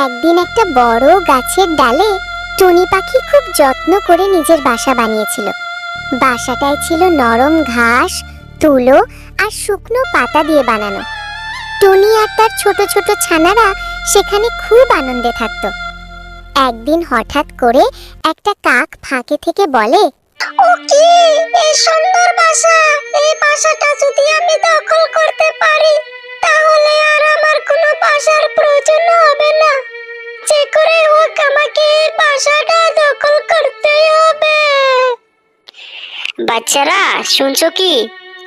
একদিন একটা বড় গাছের ডালে টুনি পাখি খুব যত্ন করে নিজের বাসা বানিয়েছিল। বাসাটায় ছিল নরম ঘাস, তুলো আর শুকনো পাতা দিয়ে বানানো। টুনি আর তার ছোট ছোট ছানারা সেখানে খুব আনন্দে থাকতো। একদিন হঠাৎ করে একটা কাক ফাঁকে থেকে বলে, ও কি এই সুন্দর বাসা! এই বাসাটা যদি আমি দখল করতে পারি তাহলে আর আমার কোনো বাসার প্রয়োজন হবে না। যে করে হোক আমাকে এই বাসাটা দখল করতেই হবে। বাচ্চারা, শুনছো কি?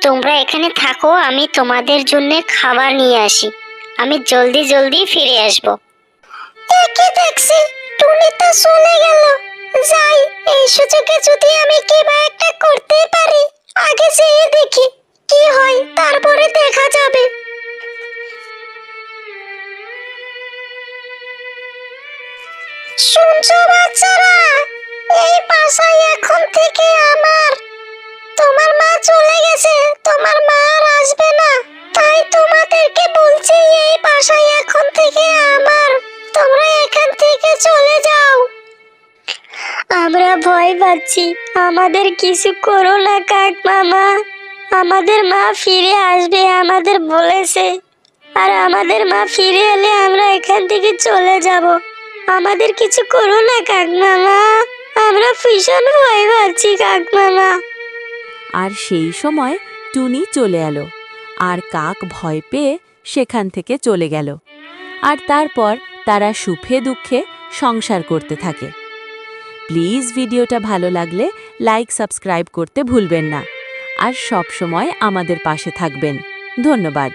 তোমরা এখানে থাকো, আমি তোমাদের জন্য খাবার নিয়ে আসি। আমি জলদি জলদি ফিরে আসবো। একই দেখছি, টুনি তো চলে গেল। যাই, এই সুযোগে যদি আমি কিবা একটা করতে পারি, আগে যেয়ে দেখি কি হয়, তারপরে দেখা যাবে। শুনছো বাচ্চারা, এই বাসায় এখন থেকে আমার। তোমার মা চলে গেছে, তোমার মা আর আসবে না, তাই তোমাদেরকে বলছি এই বাসায় এখন থেকে আমার। তোমরা এখান থেকে চলে যাও। আমরা ভয় পাচ্ছি, আমাদের কিছু করো না কাক মামা। আমাদের মা ফিরে আসবে আমাদের বলেছে, আর আমাদের মা ফিরে এলে আমরা এখান থেকে চলে যাব। আমাদের কিছু করো না কাক মামা, আমরা ভীষণ ভয় পাচ্ছি কাক মামা। আর সেই সময় টুনি চলে এলো, আর কাক ভয় পেয়ে সেখান থেকে চলে গেল। আর তারপর তারা সুখে দুঃখে সংসার করতে থাকে। প্লিজ ভিডিওটা ভালো লাগলে লাইক সাবস্ক্রাইব করতে ভুলবেন না, আর সব সময় আমাদের পাশে থাকবেন। ধন্যবাদ।